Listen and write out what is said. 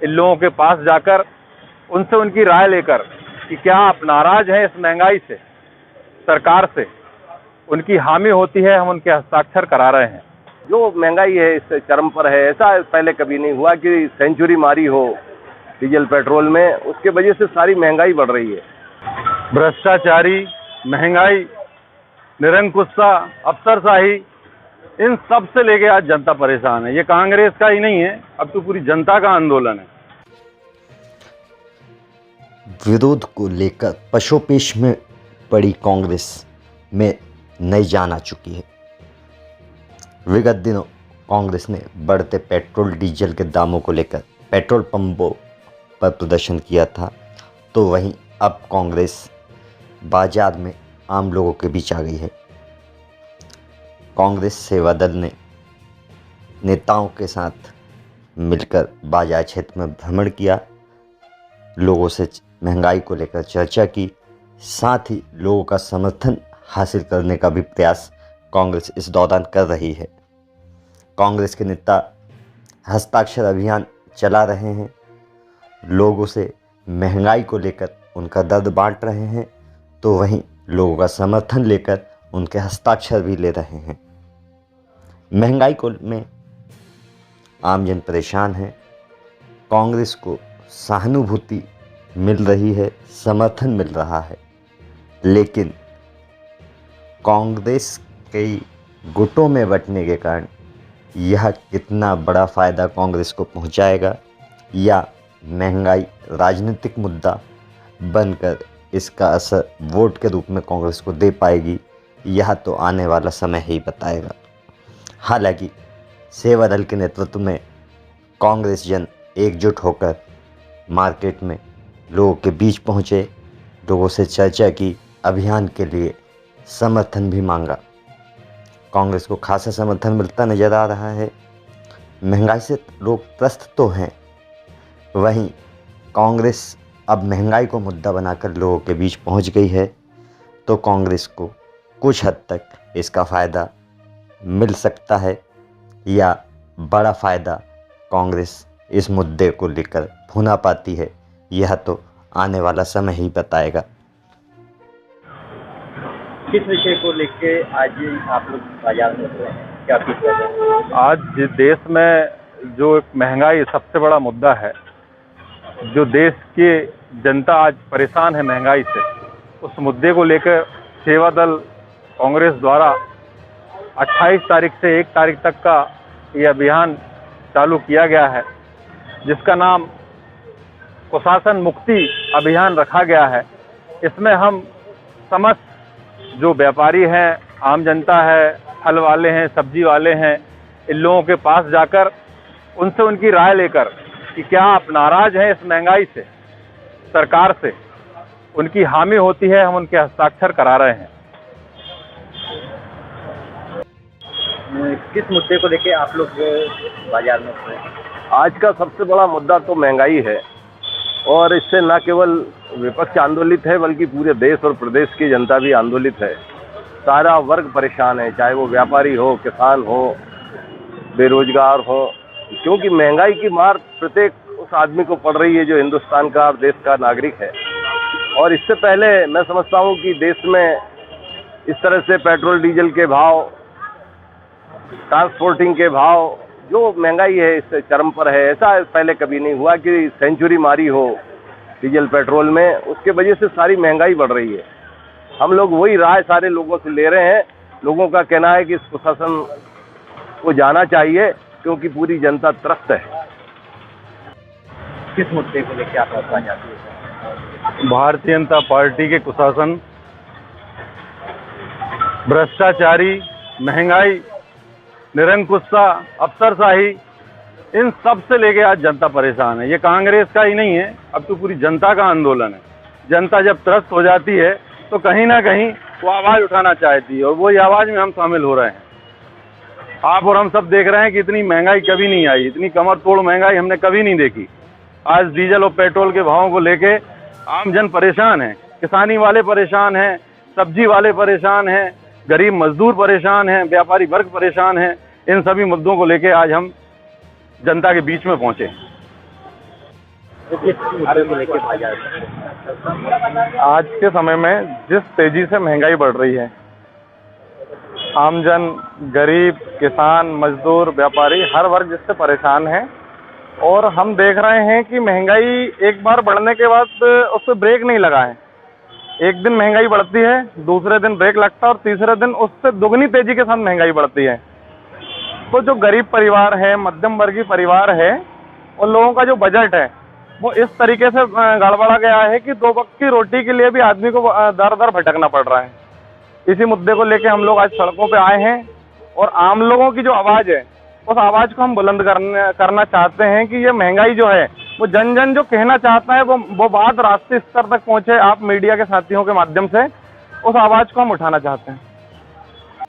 इन लोगों के पास जाकर उनसे उनकी राय लेकर कि क्या आप नाराज हैं इस महंगाई से, सरकार से, उनकी हामी होती है, हम उनके हस्ताक्षर करा रहे हैं। जो महंगाई है इस चरम पर है, ऐसा पहले कभी नहीं हुआ कि सेंचुरी मारी हो डीजल पेट्रोल में, उसके वजह से सारी महंगाई बढ़ रही है। भ्रष्टाचारी, महंगाई, निरंकुशता, अफसरशाही, इन सब से लेके आज जनता परेशान है। ये कांग्रेस का ही नहीं है, अब तो पूरी जनता का आंदोलन है। विरोध को लेकर पशोपेश में पड़ी कांग्रेस में नई जान आ चुकी है। विगत दिनों कांग्रेस ने बढ़ते पेट्रोल डीजल के दामों को लेकर पेट्रोल पंपों पर प्रदर्शन किया था, तो वहीं अब कांग्रेस बाजार में आम लोगों के बीच आ गई है। कांग्रेस सेवा दल ने नेताओं के साथ मिलकर बाजार क्षेत्र में भ्रमण किया, लोगों से महंगाई को लेकर चर्चा की, साथ ही लोगों का समर्थन हासिल करने का भी प्रयास कांग्रेस इस दौरान कर रही है। कांग्रेस के नेता हस्ताक्षर अभियान चला रहे हैं, लोगों से महंगाई को लेकर उनका दर्द बांट रहे हैं, तो वहीं लोगों का समर्थन लेकर उनके हस्ताक्षर भी ले रहे हैं। महंगाई को में आम जन परेशान है, कांग्रेस को सहानुभूति मिल रही है, समर्थन मिल रहा है, लेकिन कांग्रेस कई गुटों में बंटने के कारण यह कितना बड़ा फ़ायदा कांग्रेस को पहुंचाएगा या महंगाई राजनीतिक मुद्दा बनकर इसका असर वोट के रूप में कांग्रेस को दे पाएगी, यह तो आने वाला समय ही बताएगा। हालांकि सेवा दल के नेतृत्व में कांग्रेस जन एकजुट होकर मार्केट में लोगों के बीच पहुँचे, लोगों से चर्चा की, अभियान के लिए समर्थन भी मांगा। कांग्रेस को खासा समर्थन मिलता नज़र आ रहा है। महंगाई से लोग त्रस्त तो हैं, वहीं कांग्रेस अब महंगाई को मुद्दा बनाकर लोगों के बीच पहुंच गई है, तो कांग्रेस को कुछ हद तक इसका फ़ायदा मिल सकता है या बड़ा फ़ायदा कांग्रेस इस मुद्दे को लेकर भुना पाती है, यह तो आने वाला समय ही बताएगा। किस विषय को लेके आज आप लोग बाजार में हुए हैं, क्या कुछ कर रहे हैं? आज देश में जो एक महंगाई सबसे बड़ा मुद्दा है, जो देश की जनता आज परेशान है महंगाई से, उस मुद्दे को लेकर सेवा दल कांग्रेस द्वारा 28 तारीख से 1 तारीख तक का ये अभियान चालू किया गया है, जिसका नाम कुशासन मुक्ति अभियान रखा गया है। इसमें हम समस्त जो व्यापारी हैं, आम जनता है, फल वाले हैं, सब्जी वाले हैं, इन लोगों के पास जाकर उनसे उनकी राय लेकर कि क्या आप नाराज हैं इस महंगाई से, सरकार से, उनकी हामी होती है, हम उनके हस्ताक्षर करा रहे हैं। किस मुद्दे को लेके आप लोग बाजार में हुए हैं? आज का सबसे बड़ा मुद्दा तो महंगाई है, और इससे न केवल विपक्ष आंदोलित है बल्कि पूरे देश और प्रदेश की जनता भी आंदोलित है। सारा वर्ग परेशान है, चाहे वो व्यापारी हो, किसान हो, बेरोजगार हो, क्योंकि महंगाई की मार प्रत्येक उस आदमी को पड़ रही है जो हिंदुस्तान का और देश का नागरिक है। और इससे पहले मैं समझता हूँ कि देश में इस तरह से पेट्रोल डीजल के भाव, ट्रांसपोर्टिंग के भाव, जो महंगाई है इस चरम पर है, ऐसा पहले कभी नहीं हुआ कि सेंचुरी मारी हो डीजल पेट्रोल में, उसके वजह से सारी महंगाई बढ़ रही है। हम लोग वही राय सारे लोगों से ले रहे हैं। लोगों का कहना है कि इस प्रशासन को जाना चाहिए, क्योंकि पूरी जनता त्रस्त है। किस मुद्दे को लेके आप लोग बाजार में हुए हैं? भारतीय जनता पार्टी के कुशासन, भ्रष्टाचारी, महंगाई, निरंकुशता, अफसरशाही, इन सब से लेके आज जनता परेशान है। ये कांग्रेस का ही नहीं है, अब तो पूरी जनता का आंदोलन है। जनता जब त्रस्त हो जाती है तो कहीं ना कहीं वो आवाज़ उठाना चाहती है, और वही आवाज़ में हम शामिल हो रहे हैं। आप और हम सब देख रहे हैं कि इतनी महंगाई कभी नहीं आई, इतनी कमर तोड़ महंगाई हमने कभी नहीं देखी। आज डीजल और पेट्रोल के भावों को लेके आम जन परेशान है, किसानी वाले परेशान हैं, सब्जी वाले परेशान हैं, गरीब मजदूर परेशान हैं, व्यापारी वर्ग परेशान है। इन सभी मुद्दों को लेके आज हम जनता के बीच में पहुंचे। वो किस मुद्दे को लेके बाजार में? आज के समय में जिस तेजी से महंगाई बढ़ रही है, आमजन, गरीब, किसान, मजदूर, व्यापारी, हर वर्ग जिससे परेशान है। और हम देख रहे हैं कि महंगाई एक बार बढ़ने के बाद उस पर ब्रेक नहीं लगा है। एक दिन महंगाई बढ़ती है, दूसरे दिन ब्रेक लगता है और तीसरे दिन उससे दुगनी तेजी के साथ महंगाई बढ़ती है। तो जो गरीब परिवार है, मध्यम वर्गीय परिवार है, उन लोगों का जो बजट है वो इस तरीके से गड़बड़ा गया है कि 2 वक्त की रोटी के लिए भी आदमी को दर दर भटकना पड़ रहा है। इसी मुद्दे को लेके हम लोग आज सड़कों पे आए हैं और आम लोगों की जो आवाज़ है उस आवाज़ को हम बुलंद करना चाहते हैं कि ये महंगाई जो है वो जन जन जो कहना चाहता है वो बात राष्ट्रीय स्तर तक पहुँचे। आप मीडिया के साथियों के माध्यम से उस आवाज़ को हम उठाना चाहते हैं।